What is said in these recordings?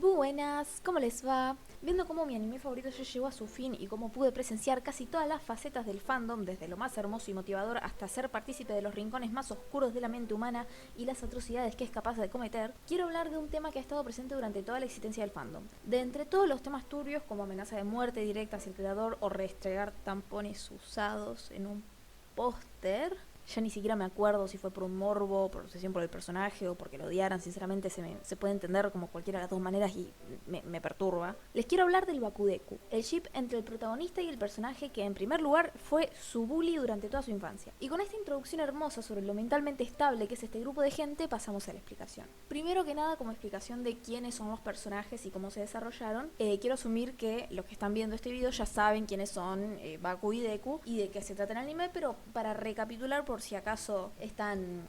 Buenas, ¿cómo les va? Viendo cómo mi anime favorito ya llegó a su fin y cómo pude presenciar casi todas las facetas del fandom, desde lo más hermoso y motivador hasta ser partícipe de los rincones más oscuros de la mente humana y las atrocidades que es capaz de cometer, quiero hablar de un tema que ha estado presente durante toda la existencia del fandom. De entre todos los temas turbios como amenaza de muerte directa hacia el creador o restregar tampones usados en un póster, ya ni siquiera me acuerdo si fue por un morbo, por obsesión por el personaje o porque lo odiaran. Sinceramente se puede entender como cualquiera de las dos maneras y me perturba. Les quiero hablar del Bakudeku, el ship entre el protagonista y el personaje que en primer lugar fue su bully durante toda su infancia. Y con esta introducción hermosa sobre lo mentalmente estable que es este grupo de gente, pasamos a la explicación. Primero que nada, como explicación de quiénes son los personajes y cómo se desarrollaron, quiero asumir que los que están viendo este video ya saben quiénes son Baku y Deku y de qué se trata el anime, pero para recapitular por si acaso están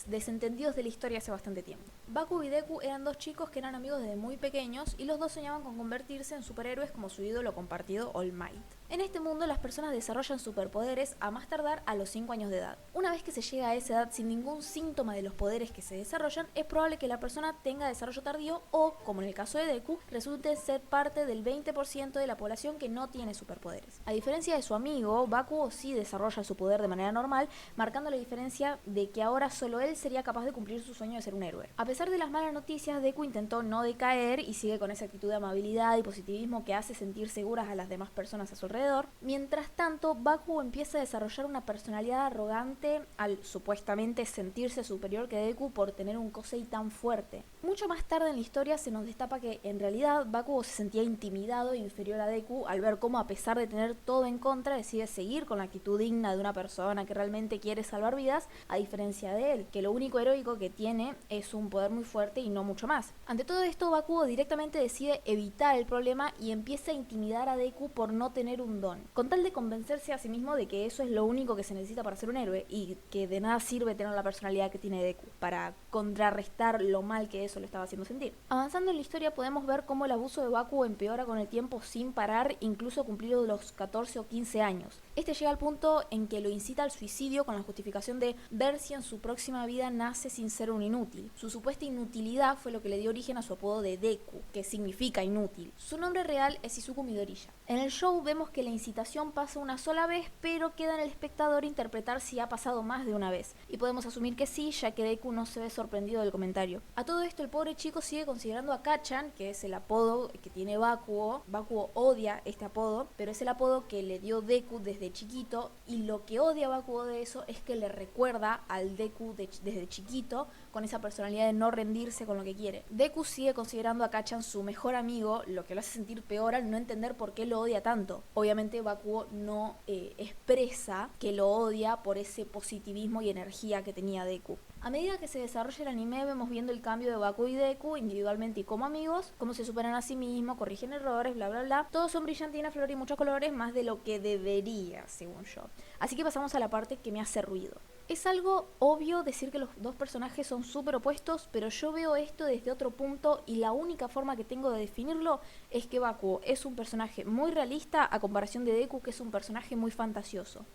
desentendidos de la historia hace bastante tiempo. Baku y Deku eran dos chicos que eran amigos desde muy pequeños y los dos soñaban con convertirse en superhéroes como su ídolo compartido All Might. En este mundo las personas desarrollan superpoderes a más tardar a los 5 años de edad. Una vez que se llega a esa edad sin ningún síntoma de los poderes que se desarrollan, es probable que la persona tenga desarrollo tardío o, como en el caso de Deku, resulte ser parte del 20% de la población que no tiene superpoderes. A diferencia de su amigo, Bakugo sí desarrolla su poder de manera normal, marcando la diferencia de que ahora solo él sería capaz de cumplir su sueño de ser un héroe. A pesar de las malas noticias, Deku intentó no decaer y sigue con esa actitud de amabilidad y positivismo que hace sentir seguras a las demás personas a su alrededor. Mientras tanto, Bakugo empieza a desarrollar una personalidad arrogante al supuestamente sentirse superior que Deku por tener un Kosei tan fuerte. Mucho más tarde en la historia se nos destapa que en realidad Bakugo se sentía intimidado e inferior a Deku al ver cómo, a pesar de tener todo en contra, decide seguir con la actitud digna de una persona que realmente quiere salvar vidas, a diferencia de él, que lo único heroico que tiene es un poder muy fuerte y no mucho más. Ante todo esto, Bakugo directamente decide evitar el problema y empieza a intimidar a Deku por no tener un don, con tal de convencerse a sí mismo de que eso es lo único que se necesita para ser un héroe y que de nada sirve tener la personalidad que tiene Deku para contrarrestar lo mal que eso le estaba haciendo sentir. Avanzando en la historia podemos ver cómo el abuso de Bakugo empeora con el tiempo sin parar, incluso cumplidos los 14 o 15 años. Este llega al punto en que lo incita al suicidio con la justificación de ver si en su próxima vida nace sin ser un inútil. Su supuesta inutilidad fue lo que le dio origen a su apodo de Deku, que significa inútil. Su nombre real es Izuku Midoriya. En el show vemos que la incitación pasa una sola vez, pero queda en el espectador interpretar si ha pasado más de una vez. Y podemos asumir que sí, ya que Deku no se ve sorprendido del comentario. A todo esto el pobre chico sigue considerando a Kachan, que es el apodo que tiene Bakugo. Bakugo odia este apodo, pero es el apodo que le dio Deku desde chiquito, y lo que odia Bakugo de eso es que le recuerda al Deku desde chiquito, con esa personalidad de no rendirse con lo que quiere. Deku sigue considerando a Kachan su mejor amigo, lo que lo hace sentir peor al no entender por qué lo odia tanto. Obviamente Bakugo no expresa que lo odia por ese positivismo y energía que tenía Deku. A medida que se desarrolla el anime, vemos viendo el cambio de Baku y Deku individualmente y como amigos, cómo se superan a sí mismos, corrigen errores, bla bla bla. Todos son brillantina, flor y muchos colores, más de lo que debería, según yo. Así que pasamos a la parte que me hace ruido. Es algo obvio decir que los dos personajes son súper opuestos, pero yo veo esto desde otro punto y la única forma que tengo de definirlo es que Bakugo es un personaje muy realista a comparación de Deku, que es un personaje muy fantasioso.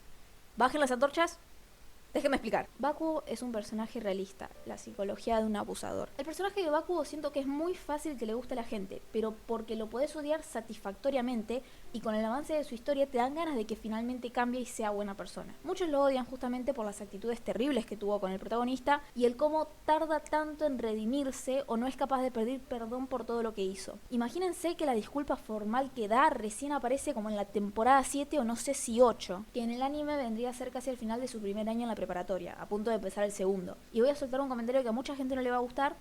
Bajen las antorchas. Déjenme explicar. Bakugo es un personaje realista, la psicología de un abusador. El personaje de Bakugo siento que es muy fácil que le guste a la gente, pero porque lo podés odiar satisfactoriamente y con el avance de su historia te dan ganas de que finalmente cambie y sea buena persona. Muchos lo odian justamente por las actitudes terribles que tuvo con el protagonista y el cómo tarda tanto en redimirse o no es capaz de pedir perdón por todo lo que hizo. Imagínense que la disculpa formal que da recién aparece como en la temporada 7 o no sé si 8, que en el anime vendría a ser casi al final de su primer año en la preparatoria, a punto de empezar el segundo. Y voy a soltar un comentario que a mucha gente no le va a gustar: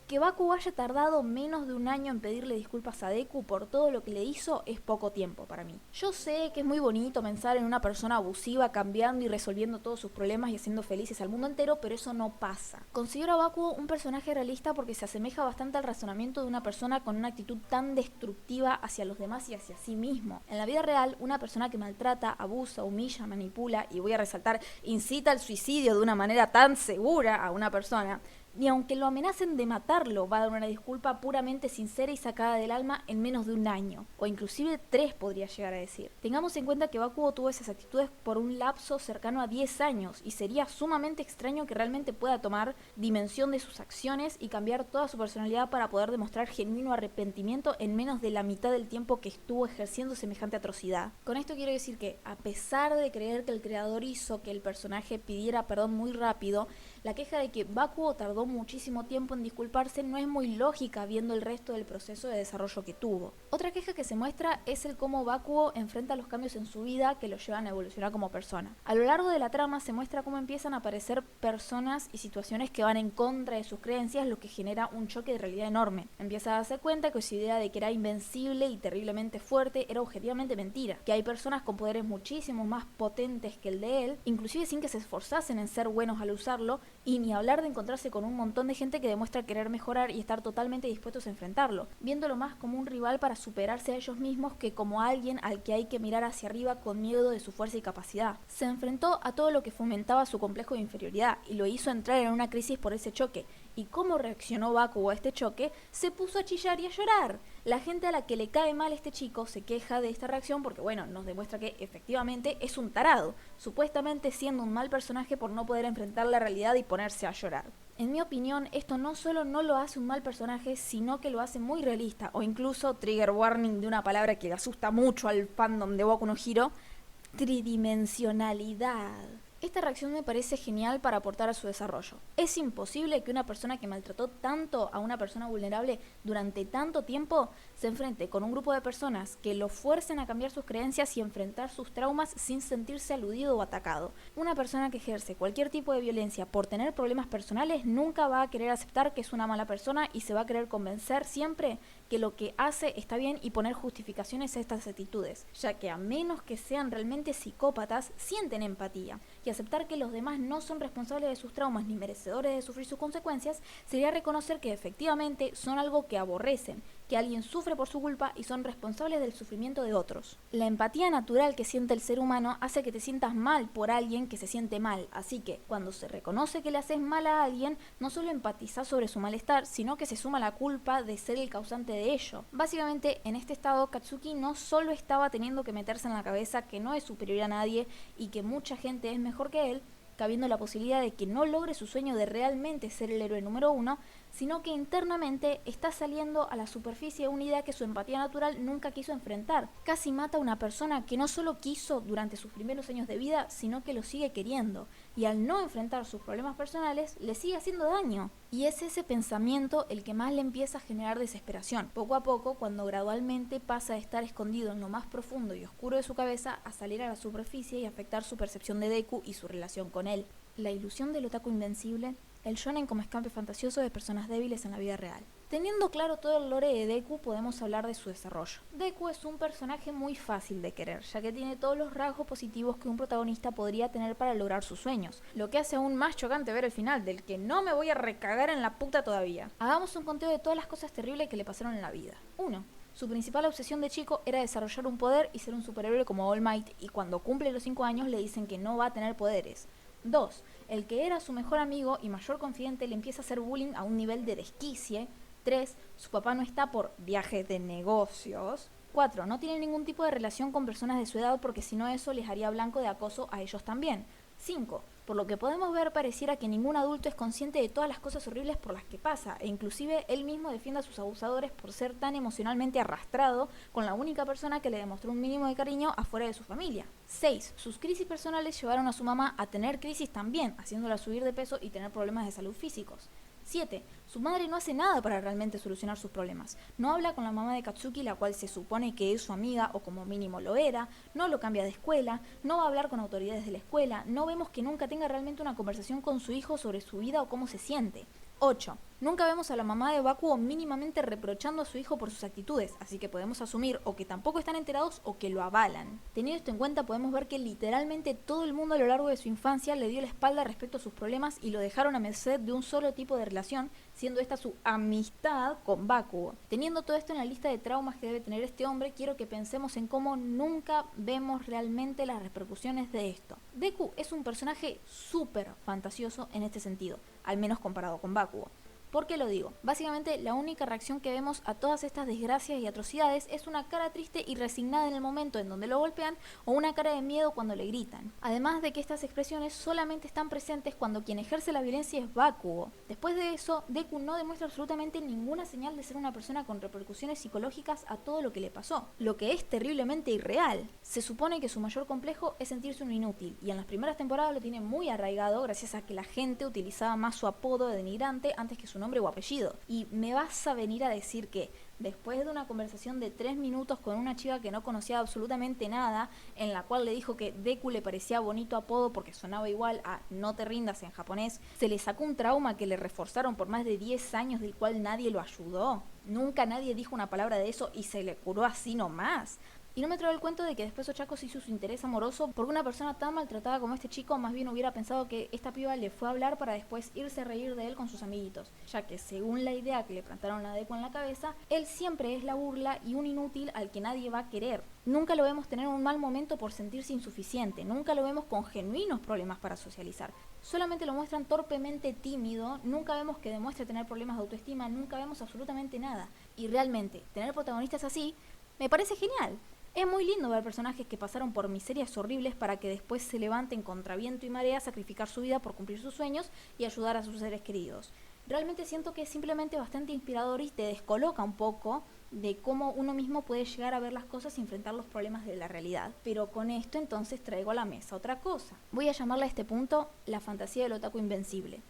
que Bakugo haya tardado menos de un año en pedirle disculpas a Deku por todo lo que le hizo es poco tiempo para mí. Yo sé que es muy bonito pensar en una persona abusiva cambiando y resolviendo todos sus problemas y haciendo felices al mundo entero, pero eso no pasa. Considero a Bakugo un personaje realista porque se asemeja bastante al razonamiento de una persona con una actitud tan destructiva hacia los demás y hacia sí mismo. En la vida real, una persona que maltrata, abusa, humilla, manipula y, voy a resaltar, incita al suicidio de una manera tan segura a una persona, Ni aunque lo amenacen de matarlo, va a dar una disculpa puramente sincera y sacada del alma en menos de un año, o inclusive 3 podría llegar a decir. Tengamos en cuenta que Bakugo tuvo esas actitudes por un lapso cercano a 10 años, y sería sumamente extraño que realmente pueda tomar dimensión de sus acciones y cambiar toda su personalidad para poder demostrar genuino arrepentimiento en menos de la mitad del tiempo que estuvo ejerciendo semejante atrocidad. Con esto quiero decir que, a pesar de creer que el creador hizo que el personaje pidiera perdón muy rápido, la queja de que Bakugo tardó muchísimo tiempo en disculparse no es muy lógica viendo el resto del proceso de desarrollo que tuvo. Otra queja que se muestra es el cómo Bakugo enfrenta los cambios en su vida que lo llevan a evolucionar como persona. A lo largo de la trama se muestra cómo empiezan a aparecer personas y situaciones que van en contra de sus creencias, lo que genera un choque de realidad enorme. Empieza a darse cuenta que su idea de que era invencible y terriblemente fuerte era objetivamente mentira, que hay personas con poderes muchísimo más potentes que el de él, inclusive sin que se esforzasen en ser buenos al usarlo, y ni hablar de encontrarse con un montón de gente que demuestra querer mejorar y estar totalmente dispuestos a enfrentarlo, viéndolo más como un rival para superarse a ellos mismos que como alguien al que hay que mirar hacia arriba con miedo de su fuerza y capacidad. Se enfrentó a todo lo que fomentaba su complejo de inferioridad y lo hizo entrar en una crisis por ese choque. ¿Y cómo reaccionó Bakugo a este choque? Se puso a chillar y a llorar. La gente a la que le cae mal este chico se queja de esta reacción porque, bueno, nos demuestra que efectivamente es un tarado, supuestamente siendo un mal personaje por no poder enfrentar la realidad y ponerse a llorar. En mi opinión, esto no solo no lo hace un mal personaje, sino que lo hace muy realista, o incluso, trigger warning de una palabra que le asusta mucho al fandom de Boku no Hero, tridimensionalidad. Esta reacción me parece genial para aportar a su desarrollo. Es imposible que una persona que maltrató tanto a una persona vulnerable durante tanto tiempo se enfrente con un grupo de personas que lo fuercen a cambiar sus creencias y enfrentar sus traumas sin sentirse aludido o atacado. Una persona que ejerce cualquier tipo de violencia por tener problemas personales nunca va a querer aceptar que es una mala persona y se va a querer convencer siempre que lo que hace está bien y poner justificaciones a estas actitudes, ya que a menos que sean realmente psicópatas, sienten empatía. Y aceptar que los demás no son responsables de sus traumas ni merecedores de sufrir sus consecuencias sería reconocer que efectivamente son algo que aborrecen, que alguien sufre por su culpa y son responsables del sufrimiento de otros. La empatía natural que siente el ser humano hace que te sientas mal por alguien que se siente mal, así que cuando se reconoce que le haces mal a alguien, no solo empatizás sobre su malestar, sino que se suma la culpa de ser el causante de ello. Básicamente, en este estado, Katsuki no solo estaba teniendo que meterse en la cabeza que no es superior a nadie y que mucha gente es mejor que él, cabiendo la posibilidad de que no logre su sueño de realmente ser el héroe número uno, sino que internamente está saliendo a la superficie una idea que su empatía natural nunca quiso enfrentar. Casi mata a una persona que no solo quiso durante sus primeros años de vida, sino que lo sigue queriendo, y al no enfrentar sus problemas personales, le sigue haciendo daño. Y es ese pensamiento el que más le empieza a generar desesperación, poco a poco, cuando gradualmente pasa de estar escondido en lo más profundo y oscuro de su cabeza a salir a la superficie y afectar su percepción de Deku y su relación con él. La ilusión del otaku invencible, el shonen como escape fantasioso de personas débiles en la vida real. Teniendo claro todo el lore de Deku, podemos hablar de su desarrollo. Deku es un personaje muy fácil de querer, ya que tiene todos los rasgos positivos que un protagonista podría tener para lograr sus sueños, lo que hace aún más chocante ver el final, del que no me voy a recagar en la puta todavía. Hagamos un conteo de todas las cosas terribles que le pasaron en la vida. 1. Su principal obsesión de chico era desarrollar un poder y ser un superhéroe como All Might, y cuando cumple los 5 años le dicen que no va a tener poderes. 2. El que era su mejor amigo y mayor confidente le empieza a hacer bullying a un nivel de desquicie. 3. Su papá no está por viaje de negocios. 4. No tiene ningún tipo de relación con personas de su edad porque si no eso les haría blanco de acoso a ellos también. 5. Por lo que podemos ver, pareciera que ningún adulto es consciente de todas las cosas horribles por las que pasa, e inclusive él mismo defiende a sus abusadores por ser tan emocionalmente arrastrado con la única persona que le demostró un mínimo de cariño afuera de su familia. 6. Sus crisis personales llevaron a su mamá a tener crisis también, haciéndola subir de peso y tener problemas de salud físicos. 7. Su madre no hace nada para realmente solucionar sus problemas. No habla con la mamá de Katsuki, la cual se supone que es su amiga o como mínimo lo era, no lo cambia de escuela, no va a hablar con autoridades de la escuela, no vemos que nunca tenga realmente una conversación con su hijo sobre su vida o cómo se siente. 8. Nunca vemos a la mamá de Bakugo mínimamente reprochando a su hijo por sus actitudes, así que podemos asumir o que tampoco están enterados o que lo avalan. Teniendo esto en cuenta, podemos ver que literalmente todo el mundo a lo largo de su infancia le dio la espalda respecto a sus problemas y lo dejaron a merced de un solo tipo de relación, siendo esta su amistad con Bakugo. Teniendo todo esto en la lista de traumas que debe tener este hombre, quiero que pensemos en cómo nunca vemos realmente las repercusiones de esto. Deku es un personaje súper fantasioso en este sentido, al menos comparado con Bakugo. ¿Por qué lo digo? Básicamente la única reacción que vemos a todas estas desgracias y atrocidades es una cara triste y resignada en el momento en donde lo golpean o una cara de miedo cuando le gritan. Además de que estas expresiones solamente están presentes cuando quien ejerce la violencia es Bakugo. Después de eso, Deku no demuestra absolutamente ninguna señal de ser una persona con repercusiones psicológicas a todo lo que le pasó, lo que es terriblemente irreal. Se supone que su mayor complejo es sentirse un inútil, y en las primeras temporadas lo tiene muy arraigado gracias a que la gente utilizaba más su apodo de denigrante antes que su nombre o apellido. Y me vas a venir a decir que después de una conversación de 3 minutos con una chica que no conocía absolutamente nada, en la cual le dijo que Deku le parecía bonito apodo porque sonaba igual a no te rindas en japonés, se le sacó un trauma que le reforzaron por más de 10 años del cual nadie lo ayudó. Nunca nadie dijo una palabra de eso y se le curó así nomás. Y no me trae el cuento de que después Ochako se hizo su interés amoroso porque una persona tan maltratada como este chico más bien hubiera pensado que esta piba le fue a hablar para después irse a reír de él con sus amiguitos, ya que según la idea que le plantaron a Deku en la cabeza, él siempre es la burla y un inútil al que nadie va a querer. Nunca lo vemos tener un mal momento por sentirse insuficiente, nunca lo vemos con genuinos problemas para socializar. Solamente lo muestran torpemente tímido, nunca vemos que demuestre tener problemas de autoestima, nunca vemos absolutamente nada. Y realmente, tener protagonistas así me parece genial. Es muy lindo ver personajes que pasaron por miserias horribles para que después se levanten contra viento y marea a sacrificar su vida por cumplir sus sueños y ayudar a sus seres queridos. Realmente siento que es simplemente bastante inspirador y te descoloca un poco de cómo uno mismo puede llegar a ver las cosas y enfrentar los problemas de la realidad. Pero con esto entonces traigo a la mesa otra cosa. Voy a llamarle a este punto la fantasía del otaku invencible.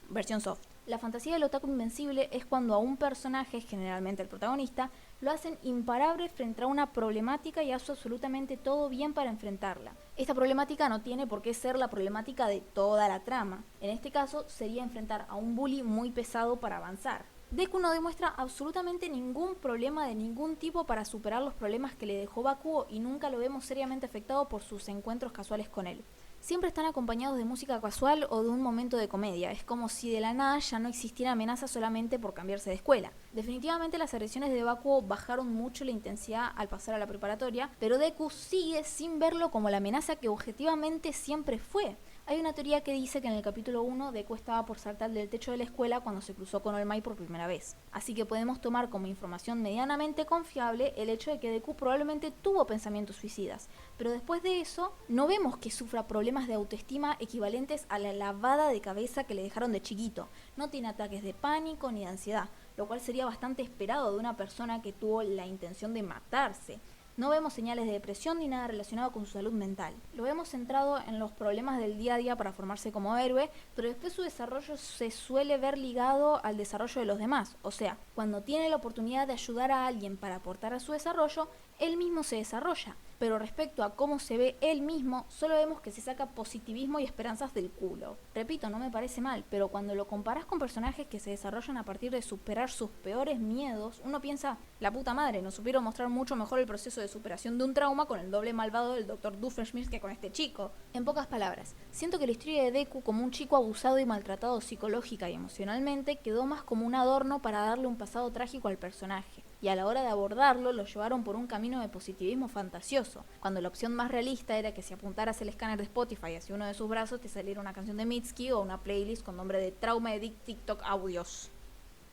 Versión soft. La fantasía del otaku invencible es cuando a un personaje, generalmente el protagonista, lo hacen imparable frente a una problemática y hace absolutamente todo bien para enfrentarla. Esta problemática no tiene por qué ser la problemática de toda la trama. En este caso sería enfrentar a un bully muy pesado para avanzar. Deku no demuestra absolutamente ningún problema de ningún tipo para superar los problemas que le dejó Bakugo y nunca lo vemos seriamente afectado por sus encuentros casuales con él. Siempre están acompañados de música casual o de un momento de comedia. Es como si de la nada ya no existiera amenaza solamente por cambiarse de escuela. Definitivamente las agresiones de Bakugo bajaron mucho la intensidad al pasar a la preparatoria, pero Deku sigue sin verlo como la amenaza que objetivamente siempre fue. Hay una teoría que dice que en el capítulo 1 Deku estaba por saltar del techo de la escuela cuando se cruzó con All Might por primera vez. Así que podemos tomar como información medianamente confiable el hecho de que Deku probablemente tuvo pensamientos suicidas. Pero después de eso, no vemos que sufra problemas de autoestima equivalentes a la lavada de cabeza que le dejaron de chiquito. No tiene ataques de pánico ni de ansiedad, lo cual sería bastante esperado de una persona que tuvo la intención de matarse. No vemos señales de depresión ni nada relacionado con su salud mental. Lo vemos centrado en los problemas del día a día para formarse como héroe, pero después su desarrollo se suele ver ligado al desarrollo de los demás. O sea, cuando tiene la oportunidad de ayudar a alguien para aportar a su desarrollo, él mismo se desarrolla. Pero respecto a cómo se ve él mismo, solo vemos que se saca positivismo y esperanzas del culo. Repito, no me parece mal, pero cuando lo comparas con personajes que se desarrollan a partir de superar sus peores miedos, uno piensa, la puta madre, nos supieron mostrar mucho mejor el proceso de superación de un trauma con el doble malvado del Dr. Doofenshmirtz que con este chico. En pocas palabras, siento que la historia de Deku como un chico abusado y maltratado psicológica y emocionalmente quedó más como un adorno para darle un pasado trágico al personaje. Y a la hora de abordarlo lo llevaron por un camino de positivismo fantasioso, cuando la opción más realista era que si apuntaras el escáner de Spotify hacia uno de sus brazos te saliera una canción de Mitski o una playlist con nombre de Trauma Edit TikTok Audios.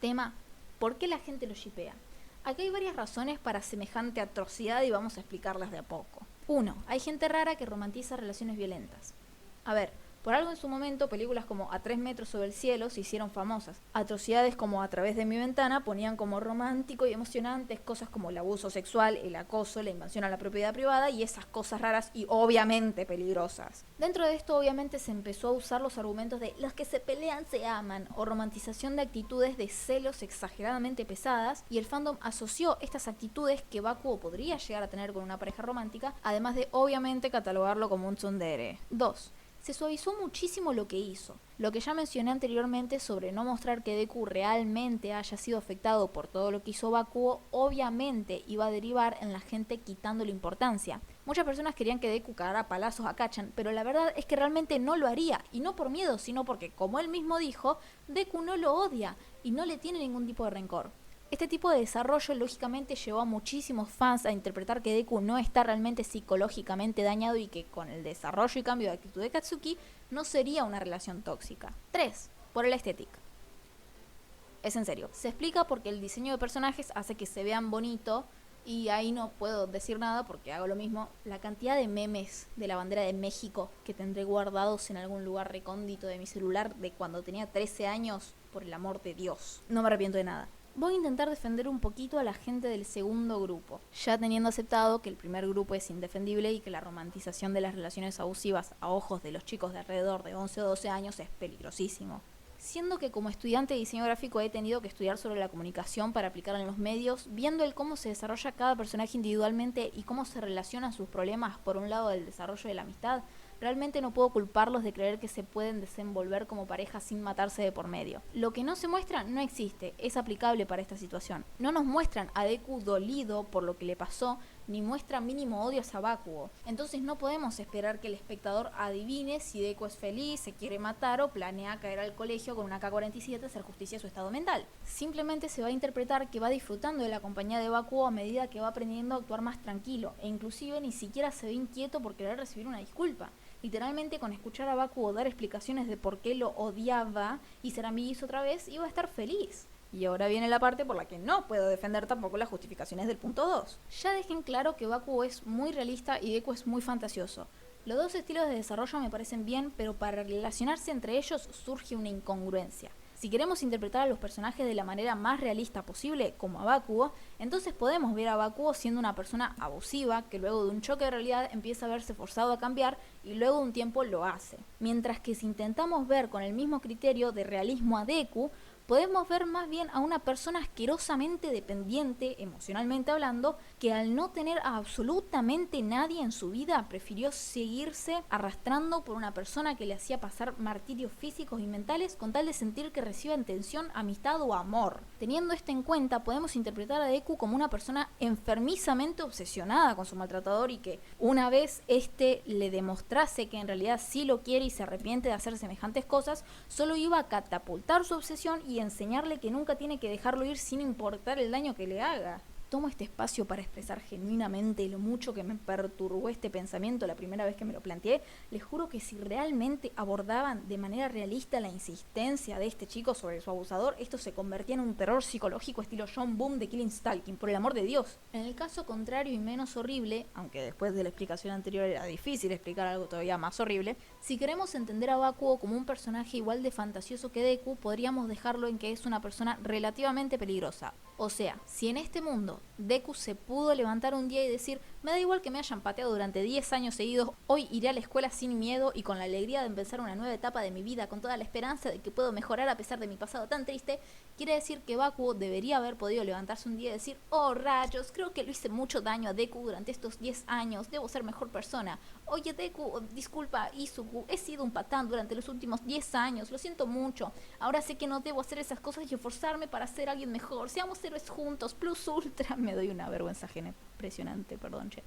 Tema, ¿por qué la gente lo shippea? Aquí hay varias razones para semejante atrocidad y vamos a explicarlas de a poco. 1. Hay gente rara que romantiza relaciones violentas. A ver, por algo en su momento, películas como A 3 metros sobre el cielo se hicieron famosas. Atrocidades como A través de mi ventana ponían como romántico y emocionantes cosas como el abuso sexual, el acoso, la invasión a la propiedad privada y esas cosas raras y obviamente peligrosas. Dentro de esto obviamente se empezó a usar los argumentos de los que se pelean se aman o romantización de actitudes de celos exageradamente pesadas y el fandom asoció estas actitudes que Bakugo podría llegar a tener con una pareja romántica, además de obviamente catalogarlo como un tsundere. 2. se suavizó muchísimo lo que hizo. Lo que ya mencioné anteriormente sobre no mostrar que Deku realmente haya sido afectado por todo lo que hizo Bakugo, obviamente iba a derivar en la gente quitándole importancia. Muchas personas querían que Deku cagara a palazos a Kacchan, pero la verdad es que realmente no lo haría, y no por miedo, sino porque, como él mismo dijo, Deku no lo odia y no le tiene ningún tipo de rencor. Este tipo de desarrollo lógicamente llevó a muchísimos fans a interpretar que Deku no está realmente psicológicamente dañado y que con el desarrollo y cambio de actitud de Katsuki no sería una relación tóxica. 3. Por el estética. Es en serio. Se explica porque el diseño de personajes hace que se vean bonito y ahí no puedo decir nada porque hago lo mismo. La cantidad de memes de la bandera de México que tendré guardados en algún lugar recóndito de mi celular de cuando tenía 13 años, por el amor de Dios. No me arrepiento de nada. Voy a intentar defender un poquito a la gente del segundo grupo, ya teniendo aceptado que el primer grupo es indefendible y que la romantización de las relaciones abusivas a ojos de los chicos de alrededor de 11 o 12 años es peligrosísimo. Siendo que como estudiante de diseño gráfico he tenido que estudiar sobre la comunicación para aplicarla en los medios, viendo el cómo se desarrolla cada personaje individualmente y cómo se relacionan sus problemas por un lado del desarrollo de la amistad, realmente no puedo culparlos de creer que se pueden desenvolver como pareja sin matarse de por medio. Lo que no se muestra no existe, es aplicable para esta situación. No nos muestran a Deku dolido por lo que le pasó, ni muestra mínimo odio a Bakugo. Entonces no podemos esperar que el espectador adivine si Deku es feliz, se quiere matar o planea caer al colegio con una K-47 a hacer justicia a su estado mental. Simplemente se va a interpretar que va disfrutando de la compañía de Bakugo a medida que va aprendiendo a actuar más tranquilo, e inclusive ni siquiera se ve inquieto por querer recibir una disculpa. Literalmente con escuchar a Bakugo dar explicaciones de por qué lo odiaba y ser amiguis otra vez, iba a estar feliz. Y ahora viene la parte por la que no puedo defender tampoco las justificaciones del punto 2. Ya dejen claro que Bakugo es muy realista y Deku es muy fantasioso. Los dos estilos de desarrollo me parecen bien, pero para relacionarse entre ellos surge una incongruencia. Si queremos interpretar a los personajes de la manera más realista posible, como a Bakugo, entonces podemos ver a Bakugo siendo una persona abusiva, que luego de un choque de realidad empieza a verse forzado a cambiar y luego de un tiempo lo hace. Mientras que si intentamos ver con el mismo criterio de realismo a Deku, podemos ver más bien a una persona asquerosamente dependiente, emocionalmente hablando, que al no tener a absolutamente nadie en su vida, prefirió seguirse arrastrando por una persona que le hacía pasar martirios físicos y mentales con tal de sentir que recibe atención, amistad o amor. Teniendo esto en cuenta, podemos interpretar a Deku como una persona enfermizamente obsesionada con su maltratador y que una vez este le demostrase que en realidad sí lo quiere y se arrepiente de hacer semejantes cosas, solo iba a catapultar su obsesión y enseñarle que nunca tiene que dejarlo ir sin importar el daño que le haga. Tomo este espacio para expresar genuinamente lo mucho que me perturbó este pensamiento la primera vez que me lo planteé. Les juro que si realmente abordaban de manera realista la insistencia de este chico sobre su abusador, esto se convertía en un terror psicológico estilo John Boom de Killing Stalking, por el amor de Dios. En el caso contrario y menos horrible, aunque después de la explicación anterior era difícil explicar algo todavía más horrible, si queremos entender a Bakugo como un personaje igual de fantasioso que Deku, podríamos dejarlo en que es una persona relativamente peligrosa. O sea, si en este mundo Deku se pudo levantar un día y decir, me da igual que me hayan pateado durante 10 años seguidos, hoy iré a la escuela sin miedo y con la alegría de empezar una nueva etapa de mi vida, con toda la esperanza de que puedo mejorar a pesar de mi pasado tan triste, quiere decir que Bakugo debería haber podido levantarse un día y decir, oh rayos, creo que le hice mucho daño a Deku durante estos 10 años, debo ser mejor persona. Oye Deku, disculpa Izuku, he sido un patán durante los últimos 10 años, lo siento mucho, ahora sé que no debo hacer esas cosas y esforzarme para ser alguien mejor, seamos héroes juntos, plus ultra. Me doy una vergüenza ajena impresionante, perdón, che.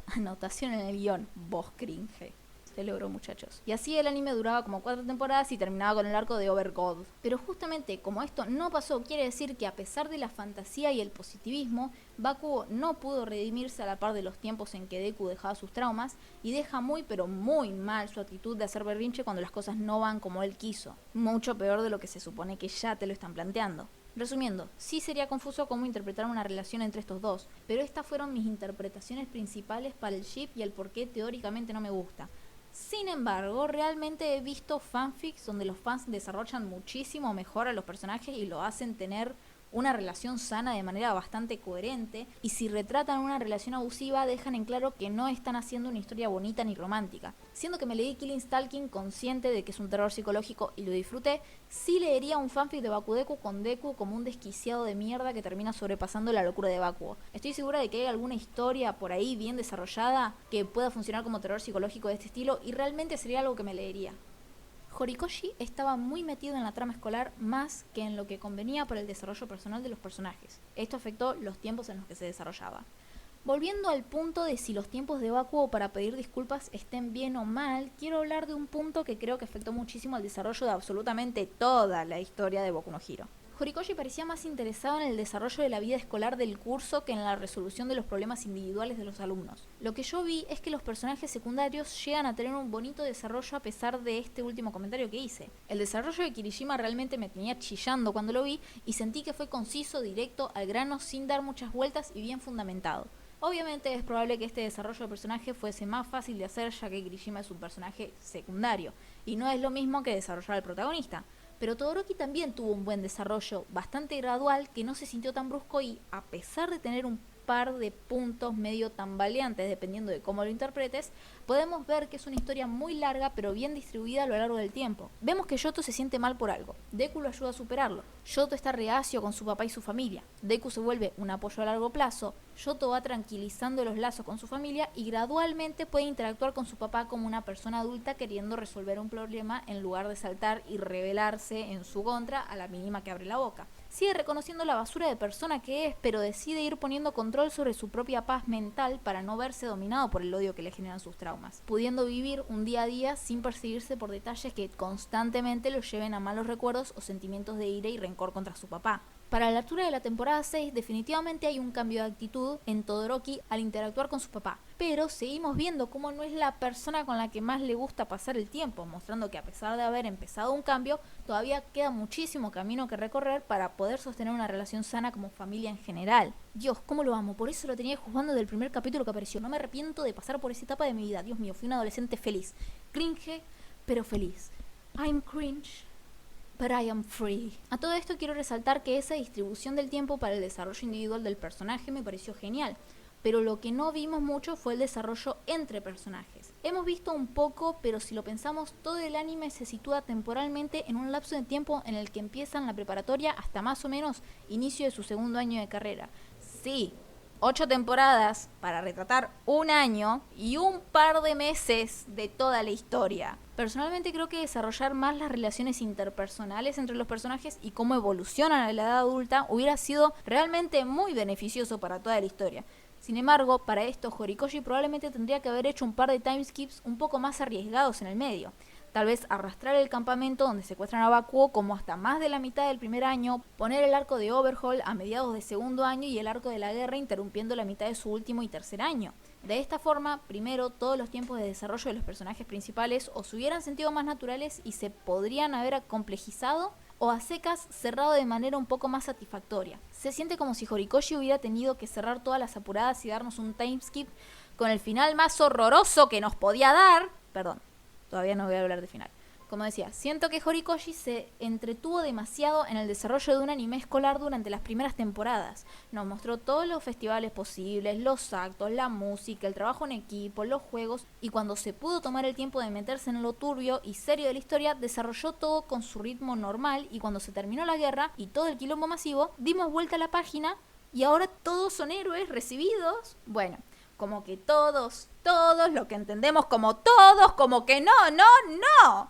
Anotación en el guión, voz cringe. Se logró, muchachos. Y así el anime duraba como 4 temporadas y terminaba con el arco de Overgod. Pero justamente como esto no pasó, quiere decir que a pesar de la fantasía y el positivismo, Bakugo no pudo redimirse a la par de los tiempos en que Deku dejaba sus traumas y deja muy pero muy mal su actitud de hacer berrinche cuando las cosas no van como él quiso. Mucho peor de lo que se supone que ya te lo están planteando. Resumiendo, sí sería confuso cómo interpretar una relación entre estos dos, pero estas fueron mis interpretaciones principales para el ship y el por qué teóricamente no me gusta. Sin embargo, realmente he visto fanfics donde los fans desarrollan muchísimo mejor a los personajes y lo hacen tener una relación sana de manera bastante coherente, y si retratan una relación abusiva dejan en claro que no están haciendo una historia bonita ni romántica. Siendo que me leí Killing Stalking consciente de que es un terror psicológico y lo disfruté, sí leería un fanfic de Bakudeku con Deku como un desquiciado de mierda que termina sobrepasando la locura de Bakugo. Estoy segura de que hay alguna historia por ahí bien desarrollada que pueda funcionar como terror psicológico de este estilo y realmente sería algo que me leería. Horikoshi estaba muy metido en la trama escolar más que en lo que convenía para el desarrollo personal de los personajes. Esto afectó los tiempos en los que se desarrollaba. Volviendo al punto de si los tiempos de Bakugo para pedir disculpas estén bien o mal, quiero hablar de un punto que creo que afectó muchísimo al desarrollo de absolutamente toda la historia de Boku no Hero. Horikoshi parecía más interesado en el desarrollo de la vida escolar del curso que en la resolución de los problemas individuales de los alumnos. Lo que yo vi es que los personajes secundarios llegan a tener un bonito desarrollo a pesar de este último comentario que hice. El desarrollo de Kirishima realmente me tenía chillando cuando lo vi y sentí que fue conciso, directo, al grano, sin dar muchas vueltas y bien fundamentado. Obviamente es probable que este desarrollo de personaje fuese más fácil de hacer ya que Kirishima es un personaje secundario y no es lo mismo que desarrollar al protagonista. Pero Todoroki también tuvo un buen desarrollo, bastante gradual, que no se sintió tan brusco y, a pesar de tener un par de puntos medio tambaleantes dependiendo de cómo lo interpretes, podemos ver que es una historia muy larga pero bien distribuida a lo largo del tiempo. Vemos que Yoto se siente mal por algo, Deku lo ayuda a superarlo, Yoto está reacio con su papá y su familia, Deku se vuelve un apoyo a largo plazo, Yoto va tranquilizando los lazos con su familia y gradualmente puede interactuar con su papá como una persona adulta queriendo resolver un problema en lugar de saltar y rebelarse en su contra a la mínima que abre la boca. Sigue reconociendo la basura de persona que es, pero decide ir poniendo control sobre su propia paz mental para no verse dominado por el odio que le generan sus traumas, pudiendo vivir un día a día sin perseguirse por detalles que constantemente lo lleven a malos recuerdos o sentimientos de ira y rencor contra su papá. Para la altura de la temporada 6 definitivamente hay un cambio de actitud en Todoroki al interactuar con su papá, pero seguimos viendo cómo no es la persona con la que más le gusta pasar el tiempo, mostrando que a pesar de haber empezado un cambio, todavía queda muchísimo camino que recorrer para poder sostener una relación sana como familia en general. Dios, cómo lo amo, por eso lo tenía juzgando desde el primer capítulo que apareció. No me arrepiento de pasar por esa etapa de mi vida. Dios mío, fui una adolescente feliz. Cringe, pero feliz. I'm cringe, but I am free. A todo esto quiero resaltar que esa distribución del tiempo para el desarrollo individual del personaje me pareció genial, pero lo que no vimos mucho fue el desarrollo entre personajes. Hemos visto un poco, pero si lo pensamos, todo el anime se sitúa temporalmente en un lapso de tiempo en el que empiezan la preparatoria hasta más o menos inicio de su segundo año de carrera. Sí, 8 temporadas para retratar un año y un par de meses de toda la historia. Personalmente creo que desarrollar más las relaciones interpersonales entre los personajes y cómo evolucionan a la edad adulta hubiera sido realmente muy beneficioso para toda la historia. Sin embargo, para esto Horikoshi probablemente tendría que haber hecho un par de timeskips un poco más arriesgados en el medio. Tal vez arrastrar el campamento donde secuestran a Bakugo como hasta más de la mitad del primer año, poner el arco de Overhaul a mediados de segundo año y el arco de la guerra interrumpiendo la mitad de su último y tercer año. De esta forma, primero, todos los tiempos de desarrollo de los personajes principales o se hubieran sentido más naturales y se podrían haber acomplejizado, o a secas cerrado de manera un poco más satisfactoria. Se siente como si Horikoshi hubiera tenido que cerrar todas las apuradas y darnos un timeskip con el final más horroroso que nos podía dar. Perdón, todavía no voy a hablar de final. Como decía, siento que Horikoshi se entretuvo demasiado en el desarrollo de un anime escolar durante las primeras temporadas. Nos mostró todos los festivales posibles, los actos, la música, el trabajo en equipo, los juegos, y cuando se pudo tomar el tiempo de meterse en lo turbio y serio de la historia, desarrolló todo con su ritmo normal, y cuando se terminó la guerra y todo el quilombo masivo, dimos vuelta a la página y ahora todos son héroes recibidos. Bueno, como que todos, lo que entendemos como todos, como que no.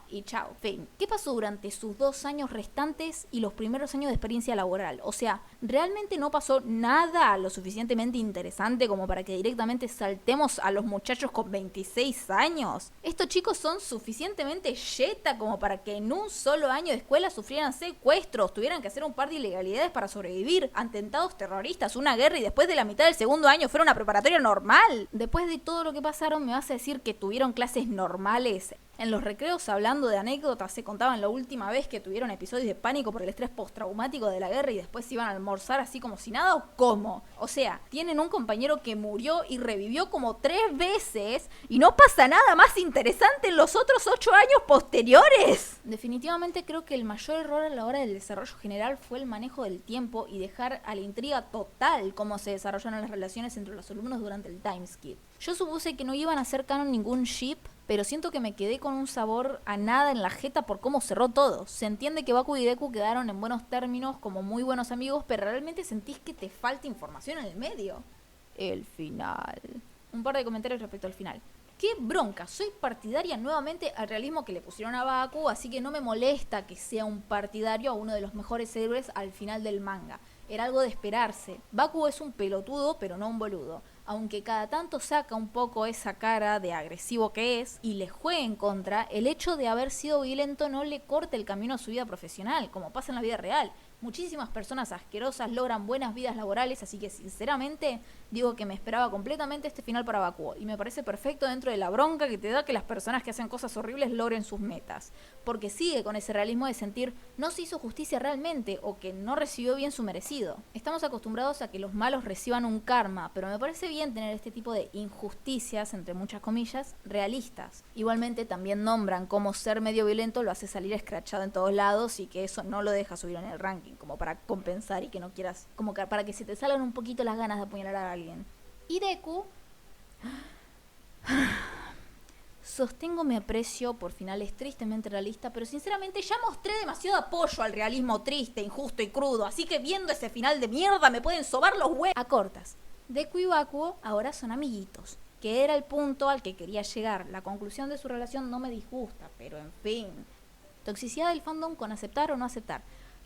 Y chao, fin. ¿Qué pasó durante sus 2 años restantes y los primeros años de experiencia laboral? O sea, ¿realmente no pasó nada lo suficientemente interesante como para que directamente saltemos a los muchachos con 26 años? Estos chicos son suficientemente yeta como para que en un solo año de escuela sufrieran secuestros, tuvieran que hacer un par de ilegalidades para sobrevivir, atentados terroristas, una guerra y después de la mitad del segundo año fuera una preparatoria normal. Después de todo lo que pasaron, ¿me vas a decir que tuvieron clases normales En los recreos, hablando de anécdotas, se contaban la última vez que tuvieron episodios de pánico por el estrés postraumático de la guerra y después se iban a almorzar así como si nada, ¿o cómo? O sea, tienen un compañero que murió y revivió como 3 veces y no pasa nada más interesante en los otros 8 años posteriores. Definitivamente creo que el mayor error a la hora del desarrollo general fue el manejo del tiempo y dejar a la intriga total cómo se desarrollaron las relaciones entre los alumnos durante el timeskip. Yo supuse que no iban a hacer canon ningún ship, pero siento que me quedé con un sabor a nada en la jeta por cómo cerró todo. Se entiende que Baku y Deku quedaron en buenos términos como muy buenos amigos, pero realmente sentís que te falta información en el medio. El final. Un par de comentarios respecto al final. ¡Qué bronca! Soy partidaria nuevamente al realismo que le pusieron a Baku, así que no me molesta que sea un partidario a uno de los mejores héroes al final del manga. Era algo de esperarse. Baku es un pelotudo, pero no un boludo. Aunque cada tanto saca un poco esa cara de agresivo que es y le juegue en contra, el hecho de haber sido violento no le corta el camino a su vida profesional, como pasa en la vida real. Muchísimas personas asquerosas logran buenas vidas laborales, así que sinceramente digo que me esperaba completamente este final para Bakugo, y me parece perfecto dentro de la bronca que te da que las personas que hacen cosas horribles logren sus metas, porque sigue con ese realismo de sentir no se hizo justicia realmente o que no recibió bien su merecido. Estamos acostumbrados a que los malos reciban un karma, pero me parece bien tener este tipo de injusticias, entre muchas comillas, realistas. Igualmente también nombran cómo ser medio violento lo hace salir escrachado en todos lados y que eso no lo deja subir en el ranking, como para compensar y que no quieras, como que para que se te salgan un poquito las ganas de apuñalar a alguien. Y Deku, sostengo mi aprecio por finales tristemente realistas, pero sinceramente ya mostré demasiado apoyo al realismo triste, injusto y crudo, así que viendo ese final de mierda me pueden sobar los huevos. A cortas, Deku y Bakugo ahora son amiguitos, que era el punto al que quería llegar. La conclusión de su relación no me disgusta, pero en fin. Toxicidad del fandom con aceptar o no aceptar.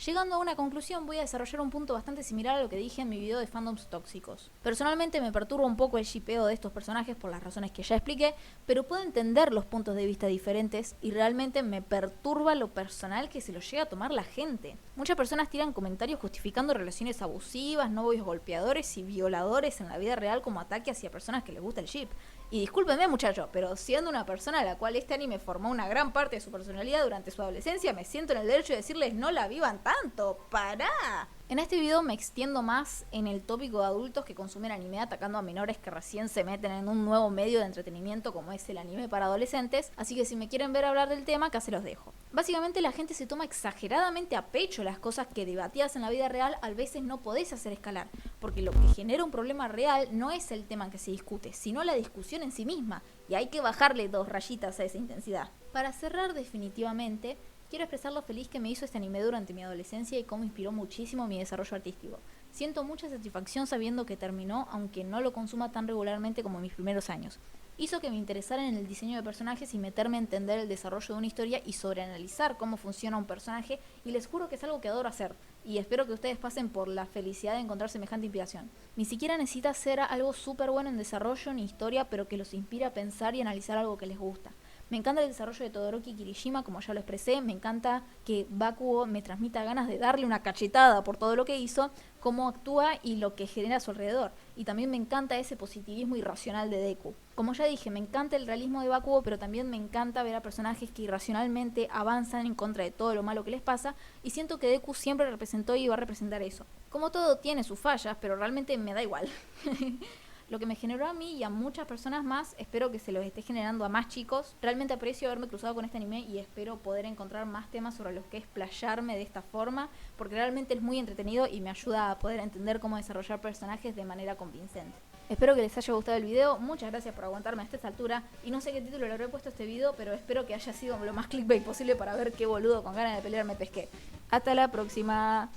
Llegando a una conclusión, voy a desarrollar un punto bastante similar a lo que dije en mi video de fandoms tóxicos. Personalmente me perturba un poco el shipeo de estos personajes por las razones que ya expliqué, pero puedo entender los puntos de vista diferentes y realmente me perturba lo personal que se lo llega a tomar la gente. Muchas personas tiran comentarios justificando relaciones abusivas, novios golpeadores y violadores en la vida real como ataque hacia personas que les gusta el ship. Y discúlpenme muchachos, pero siendo una persona a la cual este anime formó una gran parte de su personalidad durante su adolescencia, me siento en el derecho de decirles no la vivan tanto, ¡pará! En este video me extiendo más en el tópico de adultos que consumen anime atacando a menores que recién se meten en un nuevo medio de entretenimiento como es el anime para adolescentes, así que si me quieren ver hablar del tema, acá se los dejo. Básicamente la gente se toma exageradamente a pecho las cosas que debatidas en la vida real a veces no podés hacer escalar, porque lo que genera un problema real no es el tema que se discute, sino la discusión en sí misma, y hay que bajarle 2 rayitas a esa intensidad. Para cerrar definitivamente, quiero expresar lo feliz que me hizo este anime durante mi adolescencia y cómo inspiró muchísimo mi desarrollo artístico. Siento mucha satisfacción sabiendo que terminó, aunque no lo consuma tan regularmente como en mis primeros años. Hizo que me interesara en el diseño de personajes y meterme a entender el desarrollo de una historia y sobreanalizar cómo funciona un personaje, y les juro que es algo que adoro hacer, y espero que ustedes pasen por la felicidad de encontrar semejante inspiración. Ni siquiera necesita ser algo súper bueno en desarrollo ni historia, pero que los inspire a pensar y analizar algo que les gusta. Me encanta el desarrollo de Todoroki Kirishima, como ya lo expresé. Me encanta que Bakugo me transmita ganas de darle una cachetada por todo lo que hizo, cómo actúa y lo que genera a su alrededor. Y también me encanta ese positivismo irracional de Deku. Como ya dije, me encanta el realismo de Bakugo, pero también me encanta ver a personajes que irracionalmente avanzan en contra de todo lo malo que les pasa, y siento que Deku siempre representó y va a representar eso. Como todo tiene sus fallas, pero realmente me da igual. Lo que me generó a mí y a muchas personas más, espero que se los esté generando a más chicos. Realmente aprecio haberme cruzado con este anime y espero poder encontrar más temas sobre los que explayarme de esta forma, porque realmente es muy entretenido y me ayuda a poder entender cómo desarrollar personajes de manera convincente. Espero que les haya gustado el video, muchas gracias por aguantarme hasta esta altura, y no sé qué título le habré puesto a este video, pero espero que haya sido lo más clickbait posible para ver qué boludo con ganas de pelear me pesqué. Hasta la próxima.